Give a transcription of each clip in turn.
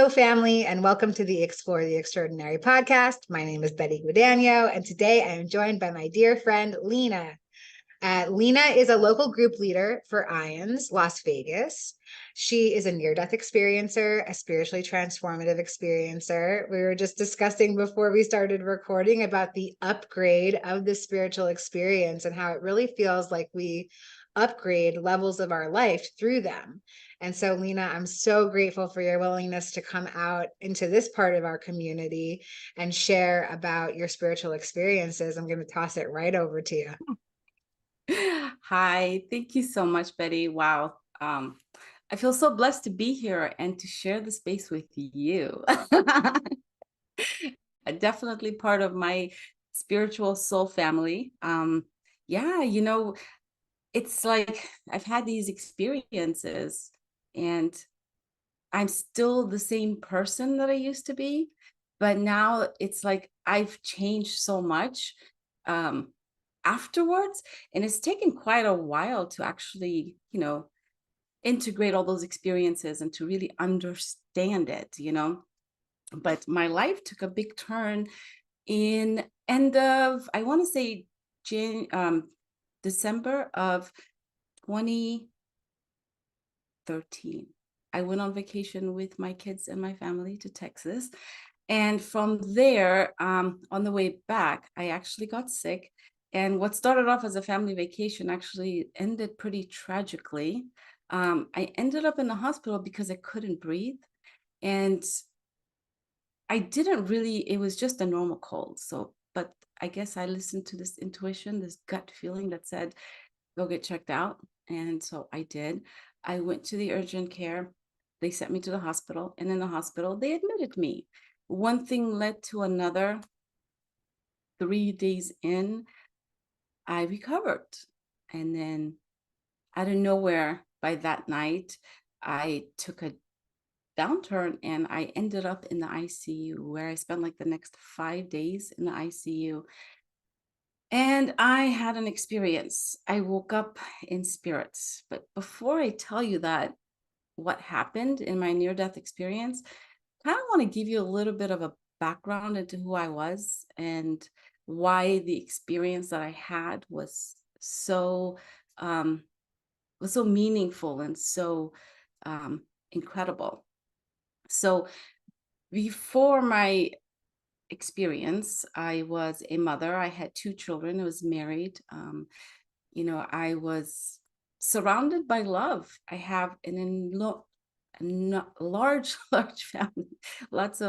Hello, family, and welcome to the Explore the Extraordinary podcast. My name is Betty Guadagno, and today I am joined by my dear friend, Leena. Leena is a local group leader for IANDS, Las Vegas. She is a near-death experiencer, a spiritually transformative experiencer. We were just discussing before we started recording about the upgrade of the spiritual experience and how it really feels like we upgrade levels of our life through them. And so, Leena, I'm so grateful for your willingness to come out into this part of our community and share about your spiritual experiences. I'm going to toss it right over to you. Hi, thank you so much, Betty. Wow. I feel so blessed to be here and to share the space with you. Definitely part of my spiritual soul family. Yeah, it's like I've had these experiences and I'm still the same person that I used to be, but now it's like I've changed so much. Afterwards, and it's taken quite a while to actually integrate all those experiences and to really understand it. But my life took a big turn in end of, I want to say, December of 2013. I went on vacation with my kids and my family to Texas, and from there, on the way back, I actually got sick. And what started off as a family vacation actually ended pretty tragically. I ended up in the hospital because I couldn't breathe. And I didn't really, it was just a normal cold. So, but I guess I listened to this intuition, this gut feeling that said, go get checked out. And so I did. I went to the urgent care. They sent me to the hospital. And in the hospital, they admitted me. One thing led to another. 3 days in, I recovered. And then out of nowhere, by that night, I took a downturn and I ended up in the ICU, where I spent like the next 5 days in the ICU. And I had an experience. I woke up in spirits. But before I tell you that, what happened in my near-death experience, I kind of want to give you a little bit of a background into who I was and why the experience that I had um, was so meaningful and so incredible. So before my experience, I was a mother. I had 2 children. I was married. I was surrounded by love. I have large family, lots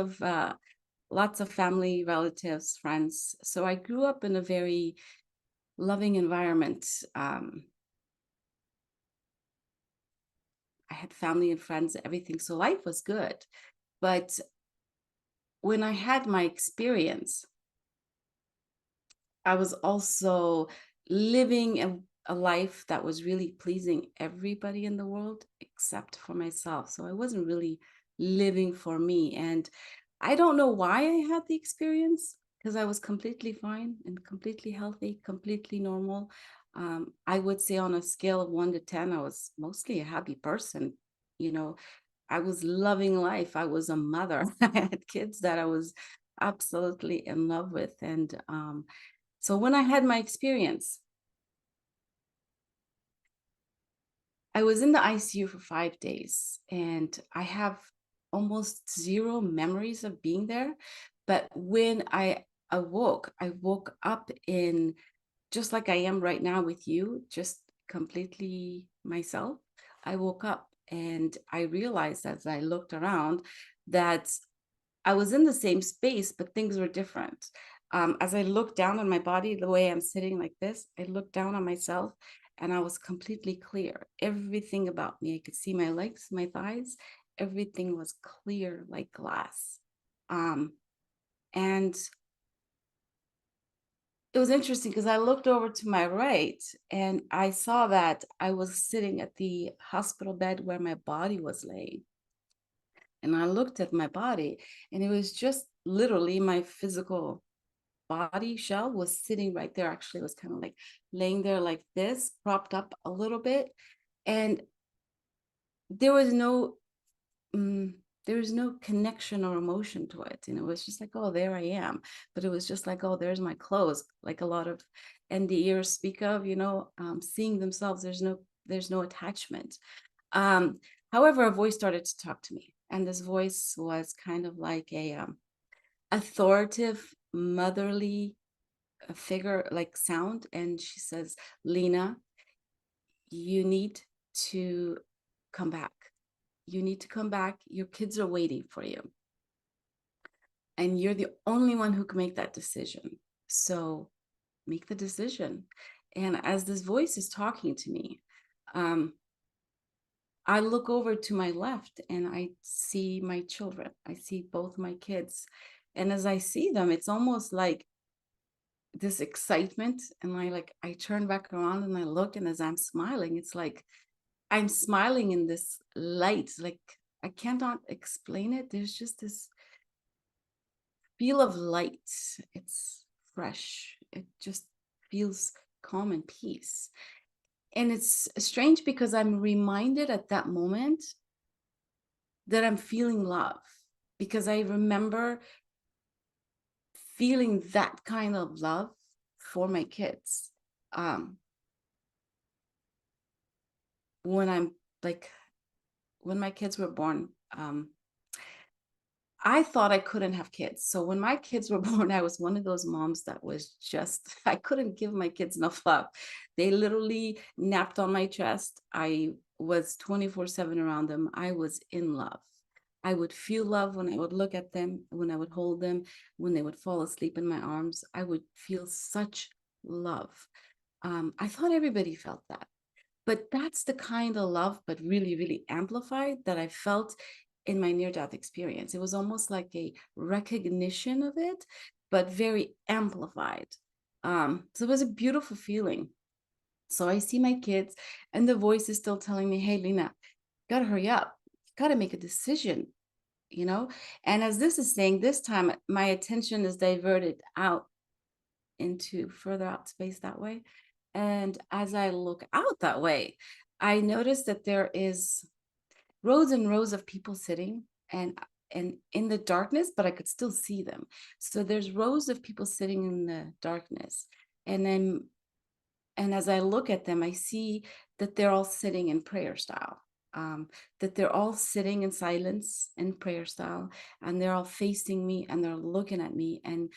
of family, relatives, friends. So I grew up in a very loving environment. I had family and friends, everything. So life was good. But when I had my experience, I was also living a life that was really pleasing everybody in the world except for myself. So I wasn't really living for me. And I don't know why I had the experience, because I was completely fine and completely healthy, completely normal. I would say on a scale of 1 to 10, I was mostly a happy person. You know, I was loving life. I was a mother. I had kids that I was absolutely in love with. And so when I had my experience, I was in the ICU for 5 days and I have almost zero memories of being there. But when I woke up in just like I am right now with you, just completely myself. I woke up and I realized as I looked around that I was in the same space, but things were different. As I looked down on my body, the way I'm sitting like this, I looked down on myself and I was completely clear. Everything about me, I could see my legs, my thighs, everything was clear like glass. And it was interesting because I looked over to my right and I saw that I was sitting at the hospital bed where my body was laying. And I looked at my body and it was just literally my physical body shell was sitting right there. Actually, it was kind of like laying there like this, propped up a little bit. And there was no there was no connection or emotion to it. And it was just like, oh, there I am. But it was just like, oh, there's my clothes. Like a lot of NDEers speak of, seeing themselves. There's no attachment. Um, However, a voice started to talk to me. And this voice was kind of like a authoritative, motherly figure, like sound. And she says, Leena, you need to come back. You need to come back. Your kids are waiting for you. And you're the only one who can make that decision. So make the decision. And as this voice is talking to me, I look over to my left and I see my children. I see both my kids. And as I see them, it's almost like this excitement. And I turn back around and I look, and as I'm smiling, it's like I'm smiling in this light. Like I cannot explain it. There's just this feel of light. It's fresh. It just feels calm and peace. And it's strange because I'm reminded at that moment that I'm feeling love, because I remember feeling that kind of love for my kids. When I'm like, when my kids were born, I thought I couldn't have kids. So when my kids were born, I was one of those moms that was just, I couldn't give my kids enough love. They literally napped on my chest. I was 24/7 around them. I was in love. I would feel love when I would look at them, when I would hold them, when they would fall asleep in my arms. I would feel such love. I thought everybody felt that. But that's the kind of love, but really, really amplified, that I felt in my near-death experience. It was almost like a recognition of it, but very amplified. So it was a beautiful feeling. So I see my kids, and the voice is still telling me, hey, Leena, gotta hurry up. Gotta make a decision, And as this is saying, this time my attention is diverted out into further out space that way. And as I look out that way, I notice that there is rows and rows of people sitting, and in the darkness, but I could still see them. So there's rows of people sitting in the darkness. And as I look at them, I see that they're all sitting in prayer style. That they're all sitting in silence in prayer style, and they're all facing me and they're looking at me, and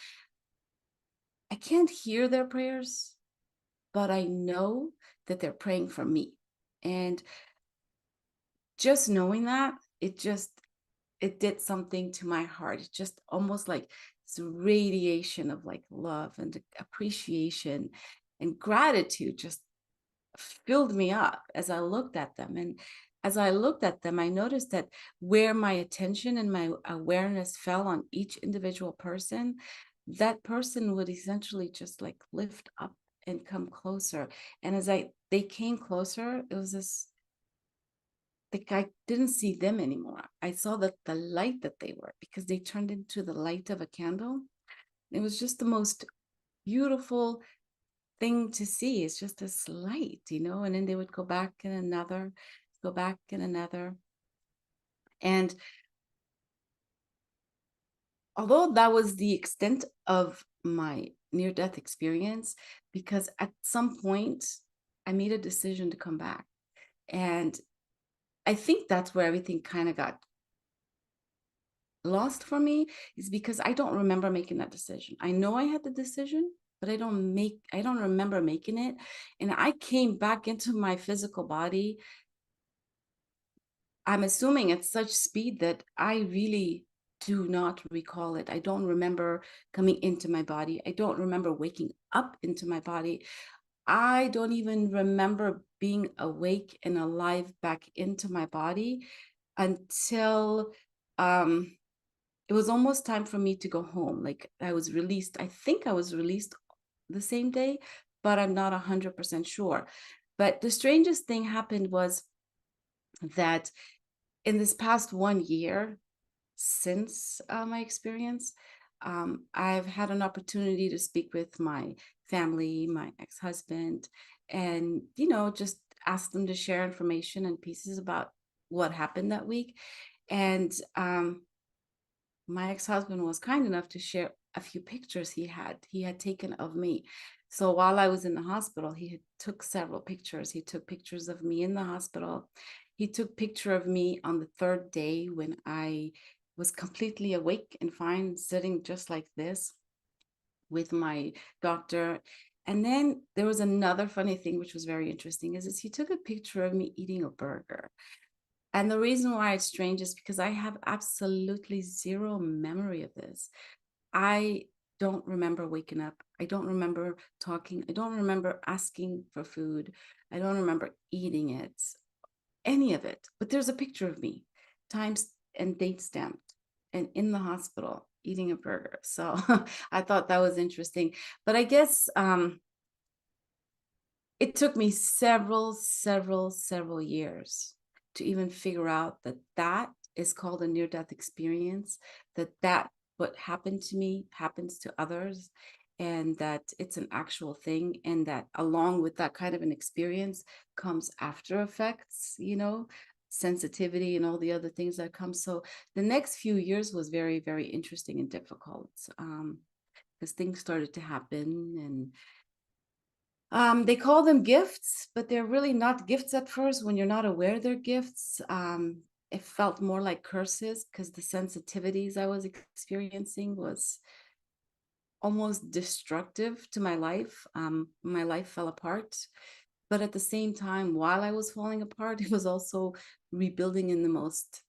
I can't hear their prayers, but I know that they're praying for me. And just knowing that, it did something to my heart. It's just almost like this radiation of like love and appreciation and gratitude just filled me up as I looked at them. And as I looked at them, I noticed that where my attention and my awareness fell on each individual person, that person would essentially just like lift up and come closer. And as they came closer, it was this, like I didn't see them anymore. I saw that the light that they were, because they turned into the light of a candle. It was just the most beautiful thing to see. It's just this light, and then they would go back in another, go back in another. And although that was the extent of my near-death experience, because at some point I made a decision to come back. And I think that's where everything kind of got lost for me, is because I don't remember making that decision. I know I had the decision, but I don't remember making it. And I came back into my physical body, I'm assuming at such speed that I really do not recall it. I don't remember coming into my body. I don't remember waking up into my body. I don't even remember being awake and alive back into my body until it was almost time for me to go home. Like I was released. I think I was released the same day, but I'm not 100% sure. But the strangest thing happened was that in this past 1 year since my experience, I've had an opportunity to speak with my family, my ex-husband, and, just ask them to share information and pieces about what happened that week. And my ex-husband was kind enough to share a few pictures he had taken of me. So while I was in the hospital, he took several pictures. He took pictures of me in the hospital. He took picture of me on the third day when I was completely awake and fine, sitting just like this with my doctor. And then there was another funny thing, which was very interesting, is he took a picture of me eating a burger. And the reason why it's strange is because I have absolutely zero memory of this. I don't remember waking up. I don't remember talking. I don't remember asking for food. I don't remember eating it, any of it. But there's a picture of me, times and date stamped, and in the hospital eating a burger. So I thought that was interesting. But I guess it took me several years to even figure out that that is called a near-death experience, that what happened to me happens to others, and that it's an actual thing, and that along with that kind of an experience comes after effects, you know, sensitivity and all the other things that come. So the next few years was very, very interesting and difficult, because things started to happen, and they call them gifts, but they're really not gifts at first when you're not aware they're gifts. It felt more like curses because the sensitivities I was experiencing was almost destructive to my life. My life fell apart. But at the same time, while I was falling apart, it was also rebuilding in the most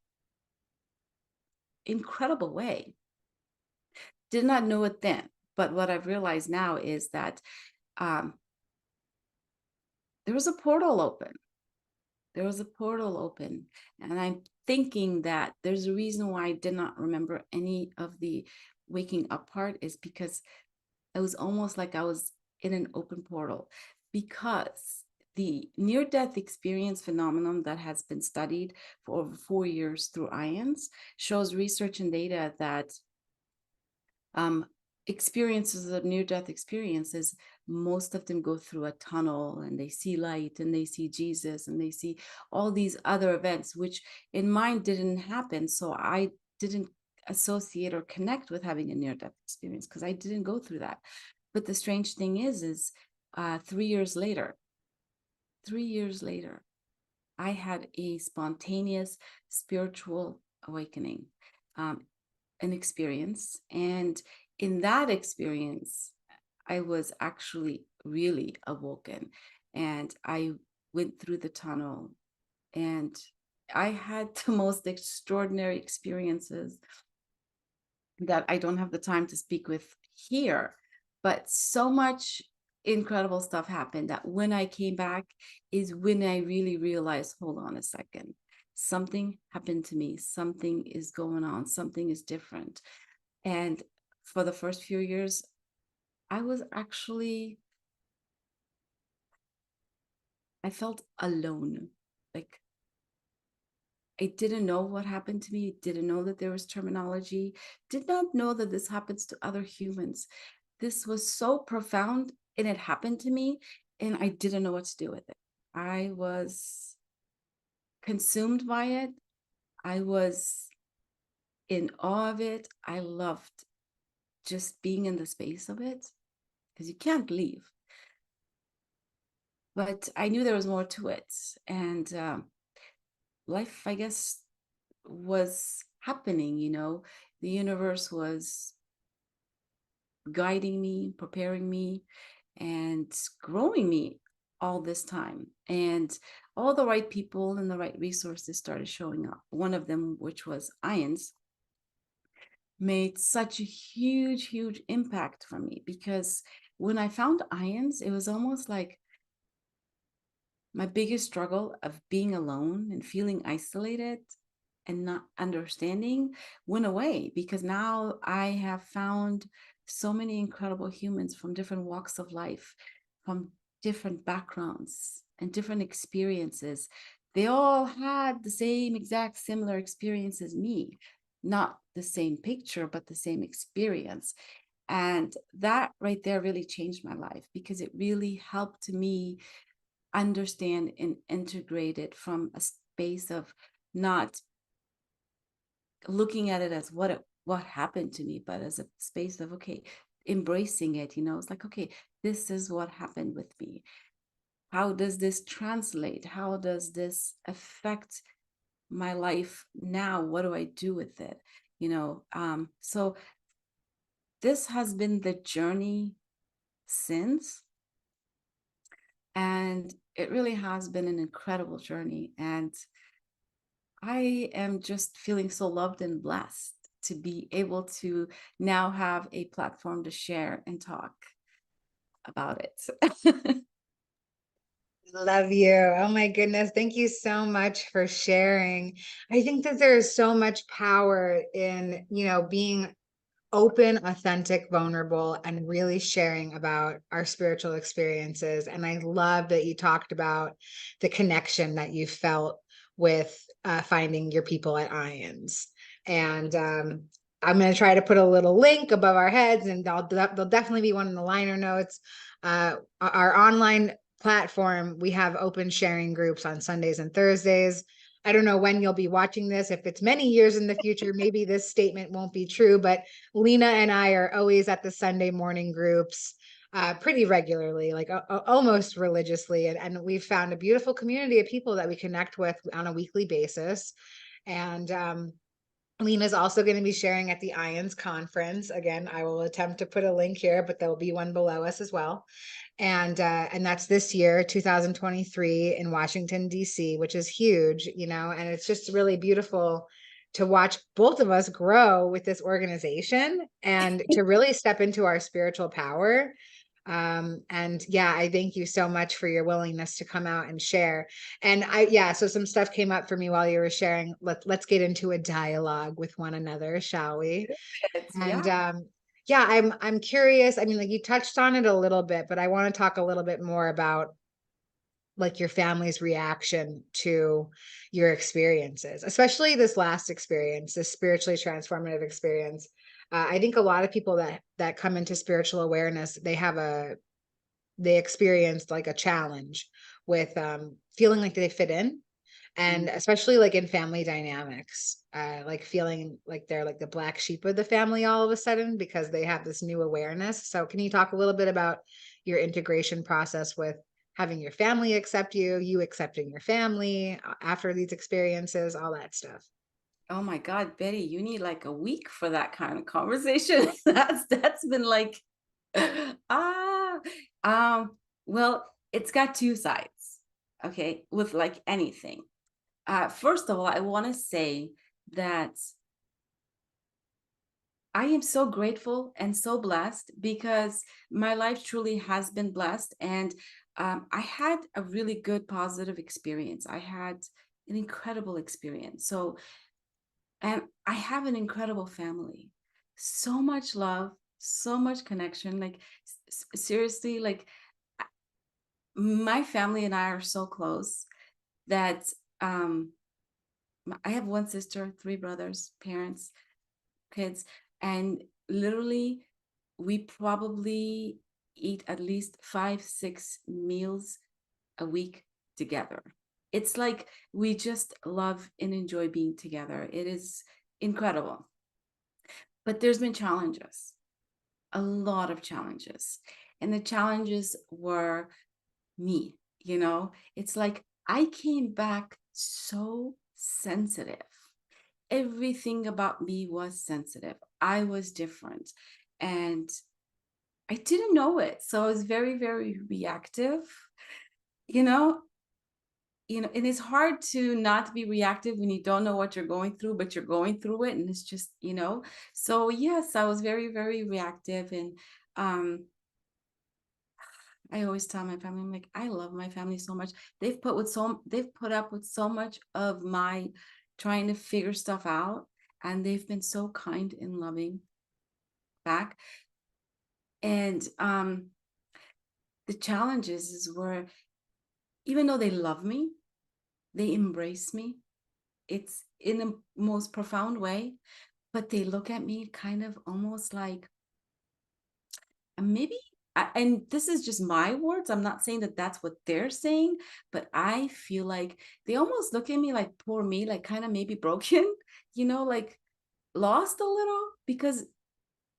incredible way. Did not know it then, but what I've realized now is that there was a portal open. There was a portal open, and I'm thinking that there's a reason why I did not remember any of the waking up part is because it was almost like I was in an open portal, because the near-death experience phenomenon that has been studied for over 4 years through IANDS shows research and data that experiences of near-death experiences, most of them go through a tunnel and they see light and they see Jesus and they see all these other events, which in mine didn't happen. So I didn't associate or connect with having a near-death experience because I didn't go through that. But the strange thing is 3 years later, I had a spontaneous spiritual awakening, an experience. And in that experience, I was actually really awoken, and I went through the tunnel, and I had the most extraordinary experiences that I don't have the time to speak with here, but so much incredible stuff happened that when I came back is when I really realized, hold on a second, something happened to me, something is going on, something is different. And for the first few years, I was actually, I felt alone. Like I didn't know what happened to me, didn't know that there was terminology, did not know that this happens to other humans. This was so profound and it happened to me, and I didn't know what to do with it. I was consumed by it. I was in awe of it. I loved just being in the space of it because you can't leave. But I knew there was more to it. And life, I guess, was happening, you know, the universe was guiding me, preparing me, and growing me all this time. And all the right people and the right resources started showing up. One of them, which was IANDS, made such a huge impact for me, because when I found IANDS, it was almost like my biggest struggle of being alone and feeling isolated and not understanding went away, because now I have found so many incredible humans from different walks of life, from different backgrounds and different experiences. They all had the same exact similar experience as me, not the same picture, but the same experience. And that right there really changed my life, because it really helped me understand and integrate it from a space of not looking at it as what happened to me, but as a space of, okay, embracing it. It's like, okay, this is what happened with me. How does this translate? How does this affect my life now? What do I do with it? So this has been the journey since, and it really has been an incredible journey. And I am just feeling so loved and blessed to be able to now have a platform to share and talk about it. Love you. Oh my goodness. Thank you so much for sharing. I think that there's so much power in, being open, authentic, vulnerable, and really sharing about our spiritual experiences. And I love that you talked about the connection that you felt with finding your people at IANDS. And I'm going to try to put a little link above our heads, and there'll definitely be one in the liner notes. Our online platform, we have open sharing groups on Sundays and Thursdays. I don't know when you'll be watching this. If it's many years in the future, maybe this statement won't be true, but Leena and I are always at the Sunday morning groups pretty regularly, like almost religiously. And we've found a beautiful community of people that we connect with on a weekly basis. And Leena's also going to be sharing at the IANDS conference. Again, I will attempt to put a link here, but there will be one below us as well. And that's this year, 2023 in Washington, D.C., which is huge, and it's just really beautiful to watch both of us grow with this organization and to really step into our spiritual power. And yeah, I thank you so much for your willingness to come out and share. And so some stuff came up for me while you were sharing. Let's get into a dialogue with one another, shall we? And Yeah. yeah, I'm curious. I mean, like you touched on it a little bit, but I want to talk a little bit more about like your family's reaction to your experiences, especially this last experience, this spiritually transformative experience. I think a lot of people that come into spiritual awareness, they experienced like a challenge with feeling like they fit in, and especially like in family dynamics, like feeling like they're like the black sheep of the family all of a sudden because they have this new awareness. So can you talk a little bit about your integration process with having your family accept you accepting your family after these experiences, all that stuff? Oh my God, Betty, you need like a week for that kind of conversation. That's been like ah well, it's got two sides, okay, with like anything. First of all, I want to say that I am so grateful and so blessed because my life truly has been blessed. And I had a really good positive experience. I had an incredible experience. And I have an incredible family. So much love, so much connection. Like, seriously, like, my family and I are so close that um, I have one sister, three brothers, parents, kids, and literally, we probably eat at least 5, 6 meals a week together. It's like we just love and enjoy being together. It is incredible. But there's been challenges, a lot of challenges. And the challenges were me, It's like I came back so sensitive. Everything about me was sensitive. I was different. And I didn't know it. So I was very, very reactive, you know, and it's hard to not be reactive when you don't know what you're going through, but you're going through it. And it's just, so yes, I was very, very reactive. And um, I always tell my family, I'm like, I love my family so much. They've put up with so much of my trying to figure stuff out. And they've been so kind and loving back. And the challenges is where even though they love me, they embrace me. It's in the most profound way, but they look at me kind of almost like maybe, and this is just my words. I'm not saying that that's what they're saying, but I feel like they almost look at me like poor me, like kind of maybe broken, like lost a little because,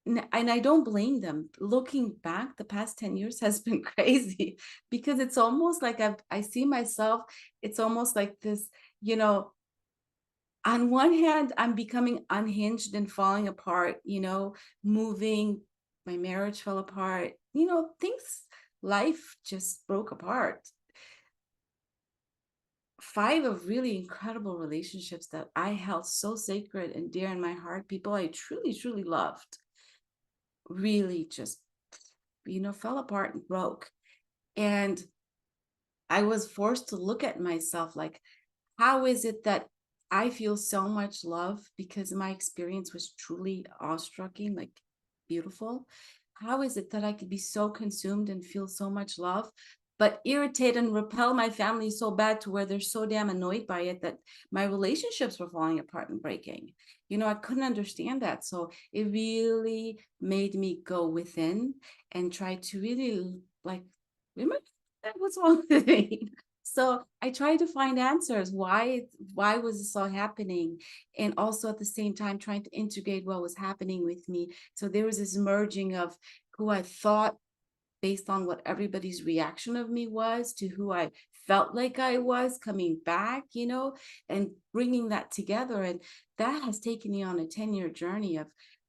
and I don't blame them. Looking back, the past 10 years has been crazy because it's almost like I see myself, it's almost like this, you know, on one hand, I'm becoming unhinged and falling apart, moving, my marriage fell apart, life just broke apart. 5 of really incredible relationships that I held so sacred and dear in my heart, people I truly, truly loved, really just, fell apart and broke. And I was forced to look at myself like, how is it that I feel so much love because my experience was truly awestrucking, like beautiful? How is it that I could be so consumed and feel so much love, but irritate and repel my family so bad to where they're so damn annoyed by it that my relationships were falling apart and breaking? I couldn't understand that. So it really made me go within and try to really like, what's wrong with me? So I tried to find answers. Why was this all happening? And also at the same time, trying to integrate what was happening with me. So there was this merging of who I thought based on what everybody's reaction of me was to who I felt like I was coming back, and bringing that together. And that has taken me on a 10-year journey of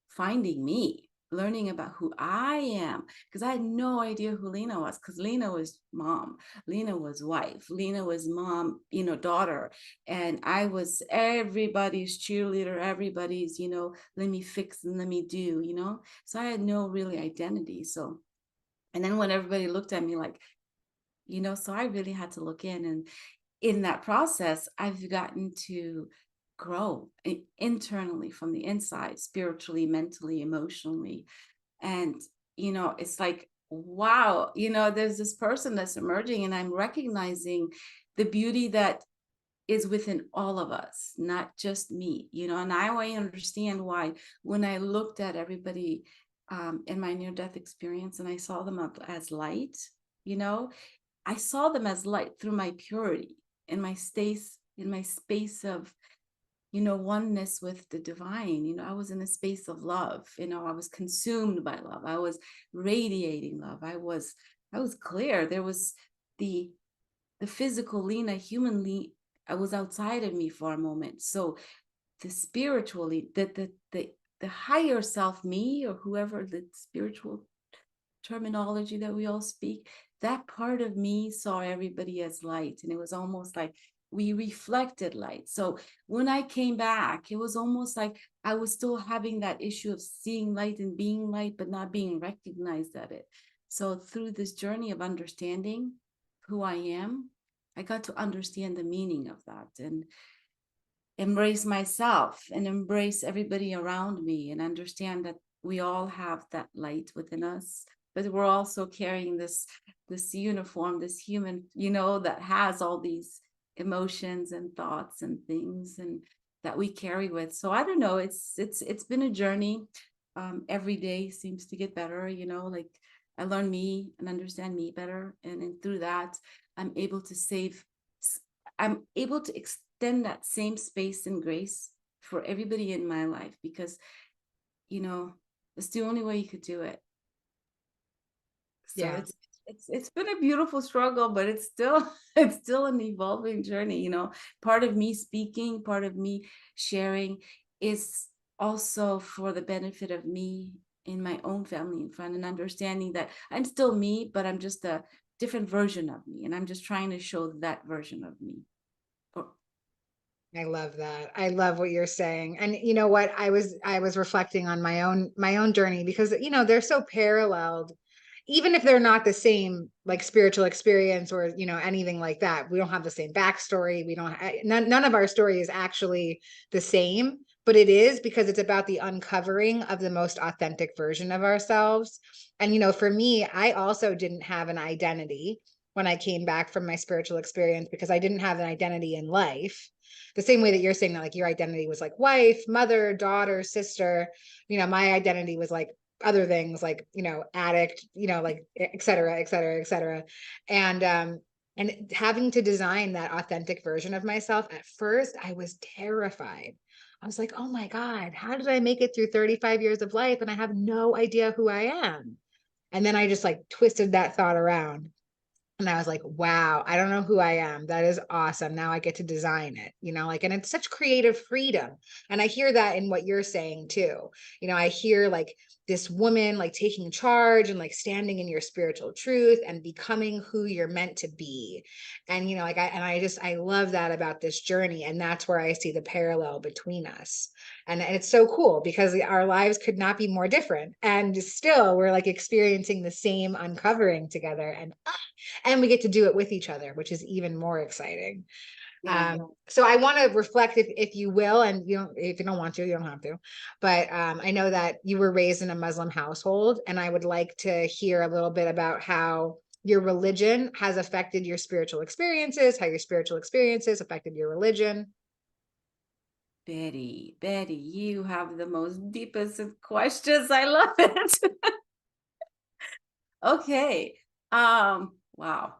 finding me, learning about who I am, because I had no idea who Leena was, because Leena was mom, Leena was wife, Leena was mom, daughter. And I was everybody's cheerleader, everybody's, let me fix and let me do, so I had no really identity. So, and then when everybody looked at me like, so I really had to look in. And in that process, I've gotten to grow internally from the inside, spiritually, mentally, emotionally. And, it's like, wow, there's this person that's emerging and I'm recognizing the beauty that is within all of us, not just me, and I understand why when I looked at everybody in my near-death experience and I saw them as light, I saw them as light through my purity in my space of, oneness with the divine. I was in a space of love, I was consumed by love. I was radiating love. I was clear. There was the physical Leena, humanly, I was outside of me for a moment. So the spiritually, the higher self, me, or whoever the spiritual terminology that we all speak, that part of me saw everybody as light. And it was almost like we reflected light. So when I came back, it was almost like I was still having that issue of seeing light and being light, but not being recognized at it. So through this journey of understanding who I am, I got to understand the meaning of that and embrace myself and embrace everybody around me and understand that we all have that light within us, but we're also carrying this uniform, this human, that has all these emotions and thoughts and things and that we carry with. So I don't know, it's been a journey. Every day seems to get better, like I learn me and understand me better, and through that I'm able to extend that same space and grace for everybody in my life, because it's the only way you could do it. So Yeah. it's been a beautiful struggle, but it's still it's still an evolving journey. Part of me speaking, part of me sharing is also for the benefit of me in my own family and friend, and understanding that I'm still me, but I'm just a different version of me, and I'm just trying to show that version of me. I love that. I love what you're saying. And you know what? I was reflecting on my own journey, because they're so paralleled, even if they're not the same like spiritual experience or anything like that. We don't have the same backstory. We don't none of our story is actually the same, but it is because it's about the uncovering of the most authentic version of ourselves. And for me, I also didn't have an identity when I came back from my spiritual experience, because I didn't have an identity in life the same way that you're saying that, like, your identity was like wife, mother, daughter, sister. My identity was like other things, like, addict, like et cetera, et cetera, et cetera. And having to design that authentic version of myself, at first I was terrified. I was like, oh my God, how did I make it through 35 years of life and I have no idea who I am? And then I just like twisted that thought around. And I was like, wow, I don't know who I am. That is awesome. Now I get to design it, like, and it's such creative freedom. And I hear that in what you're saying too. I hear like this woman like taking charge and like standing in your spiritual truth and becoming who you're meant to be. And, like, I love that about this journey. And that's where I see the parallel between us. And it's so cool because our lives could not be more different. And still we're like experiencing the same uncovering together. And we get to do it with each other, which is even more exciting. Yeah. So I want to reflect, if you will, and if you don't want to, you don't have to, but I know that you were raised in a Muslim household, and I would like to hear a little bit about how your religion has affected your spiritual experiences, how your spiritual experiences affected your religion. Betty, you have the most deepest of questions. I love it. Okay. Wow.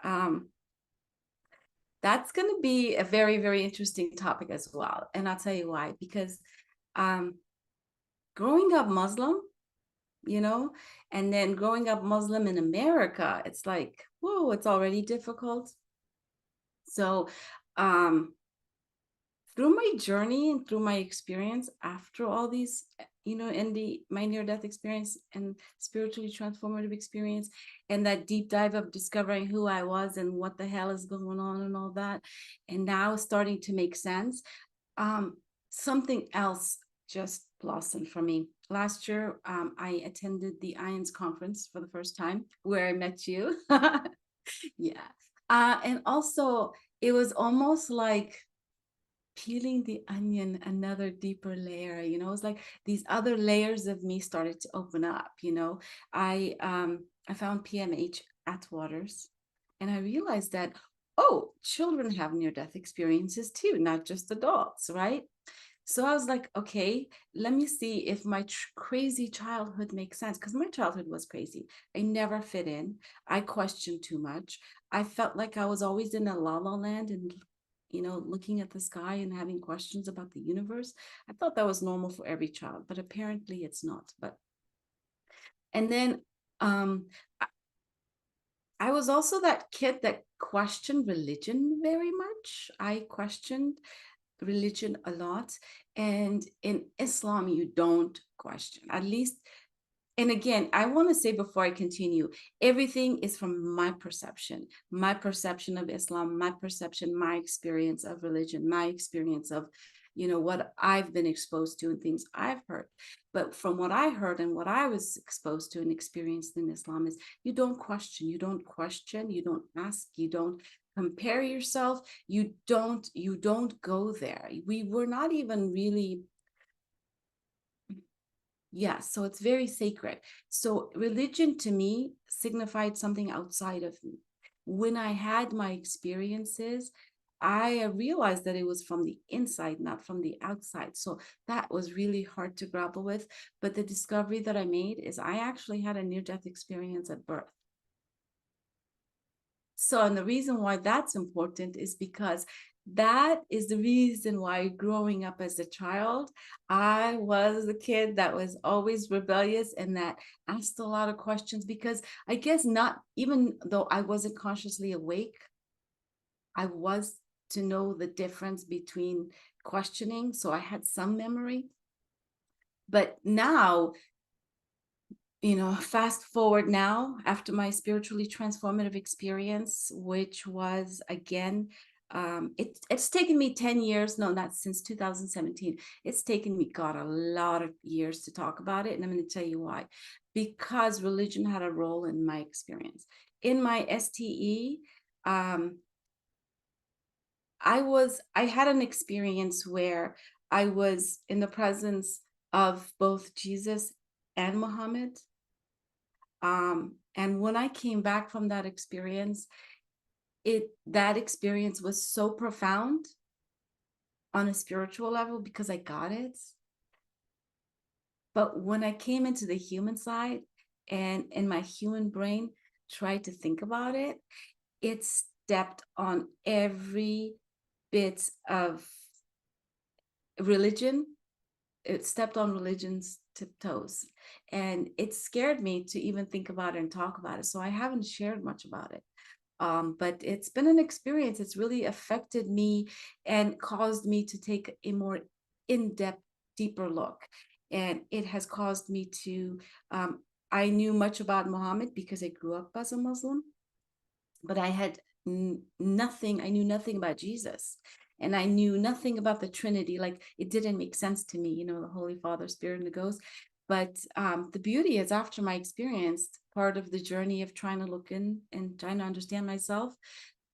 Um, that's going to be a very, very interesting topic as well. And I'll tell you why. Because um, growing up Muslim, and then growing up Muslim in America, it's like, whoa, it's already difficult. So um, through my journey and through my experience after all these, in my near-death experience and spiritually transformative experience, and that deep dive of discovering who I was and what the hell is going on and all that, and now starting to make sense, something else just blossomed for me. Last year, I attended the IANDS conference for the first time, where I met you. Yeah. And also, it was almost like peeling the onion another deeper layer. It's like these other layers of me started to open up. I found PMH at Waters, and I realized that, oh, children have near-death experiences too, not just adults, right? So I was like, okay, let me see if my crazy childhood makes sense, because my childhood was crazy. I never fit in. I questioned too much. I felt like I was always in a la-la land and looking at the sky and having questions about the universe. I thought that was normal for every child, but apparently it's not. And then I was also that kid that questioned religion very much. I questioned religion a lot. And in Islam, you don't question, at least. And again, I want to say before I continue, everything is from my perception of Islam, my perception, my experience of religion, my experience of, what I've been exposed to and things I've heard. But from what I heard and what I was exposed to and experienced in Islam is you don't question, you don't ask, you don't compare yourself, you don't go there. We were not even really. Yeah, so it's very sacred. So religion to me signified something outside of me. When I had my experiences, I realized that it was from the inside, not from the outside. So that was really hard to grapple with. But the discovery that I made is I actually had a near-death experience at birth. So, and the reason why that's important is because that is the reason why growing up as a child, I was a kid that was always rebellious and that asked a lot of questions, because I guess not, even though I wasn't consciously awake, I was to know the difference between questioning. So I had some memory. But now, fast forward now after my spiritually transformative experience, which was again, it's taken me 10 years, no, not since 2017. It's taken me, God, a lot of years to talk about it. And I'm going to tell you why. Because religion had a role in my experience. In my STE, I had an experience where I was in the presence of both Jesus and Muhammad. And when I came back from that experience, that experience was so profound on a spiritual level because I got it. But when I came into the human side and in my human brain tried to think about it, it stepped on every bit of religion, it stepped on religion's tiptoes, and it scared me to even think about it and talk about it. So I haven't shared much about it. But it's been an experience. It's really affected me and caused me to take a more in-depth, deeper look. And it has caused me to, I knew much about Muhammad because I grew up as a Muslim, but I had nothing, I knew nothing about Jesus. And I knew nothing about the Trinity. Like, it didn't make sense to me, the Holy Father, Spirit, and the Ghost. But the beauty is, after my experience, part of the journey of trying to look in and trying to understand myself,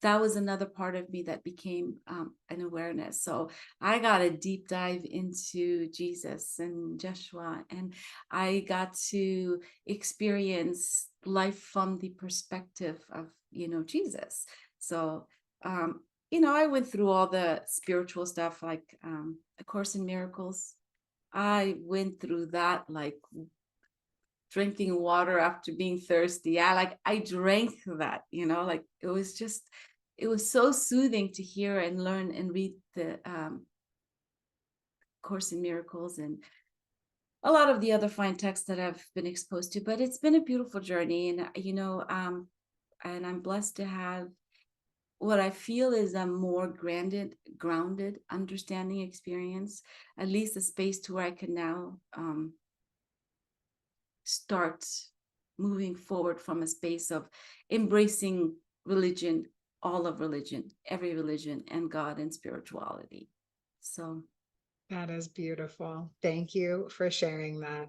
that was another part of me that became an awareness. So I got a deep dive into Jesus and Joshua, and I got to experience life from the perspective of, Jesus. So, I went through all the spiritual stuff, like A Course in Miracles. I went through that like drinking water after being thirsty. I drank that, like it was so soothing to hear and learn and read the Course in Miracles and a lot of the other fine texts that I've been exposed to. But it's been a beautiful journey, and and I'm blessed to have what I feel is a more grounded understanding experience, at least a space to where I can now start moving forward from a space of embracing religion, all of religion, every religion, and God and spirituality. So That is beautiful. Thank you for sharing that.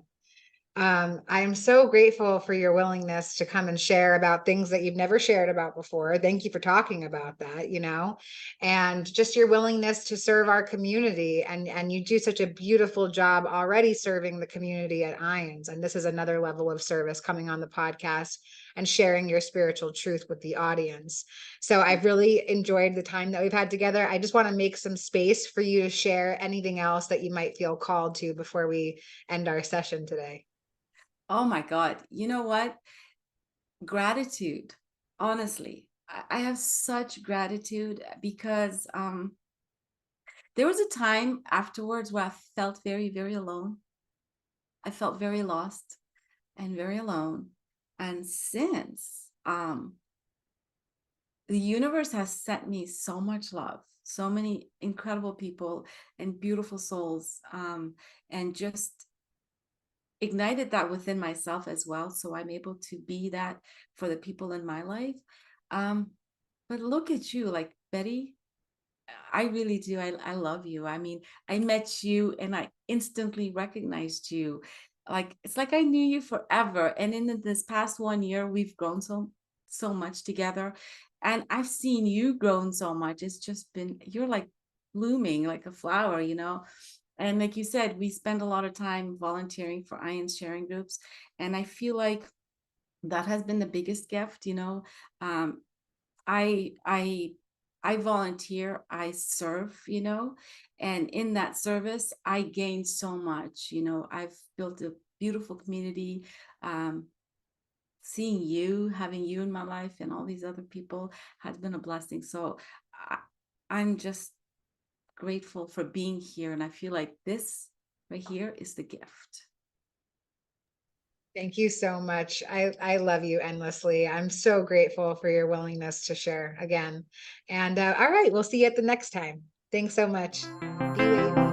I'm so grateful for your willingness to come and share about things that you've never shared about before. Thank you for talking about that, and just your willingness to serve our community. And you do such a beautiful job already serving the community at IANDS. And this is another level of service, coming on the podcast and sharing your spiritual truth with the audience. So I've really enjoyed the time that we've had together. I just want to make some space for you to share anything else that you might feel called to before we end our session today. oh my God, you know what? Gratitude. Honestly, I have such gratitude because there was a time afterwards where I felt very, very alone. I felt very lost and very alone. And since the universe has sent me so much love, so many incredible people and beautiful souls, and just ignited that within myself as well. So I'm able to be that for the people in my life. But look at you, like, Betty, I really do. I love you. I mean, I met you and I instantly recognized you. Like, it's like I knew you forever. And in this past 1 year, we've grown so much together. And I've seen you grown so much. It's just been, you're like blooming like a flower, And like you said, we spend a lot of time volunteering for IANDS sharing groups. And I feel like that has been the biggest gift, Um, I I I volunteer, I serve, and in that service, I gain so much. I've built a beautiful community. Um, Seeing you, having you in my life, and all these other people has been a blessing. So I'm just grateful for being here, and I feel like this right here is the gift. Thank you so much. I love you endlessly. I'm so grateful for your willingness to share again. And all right, we'll see you at the next time. Thanks so much. Be well.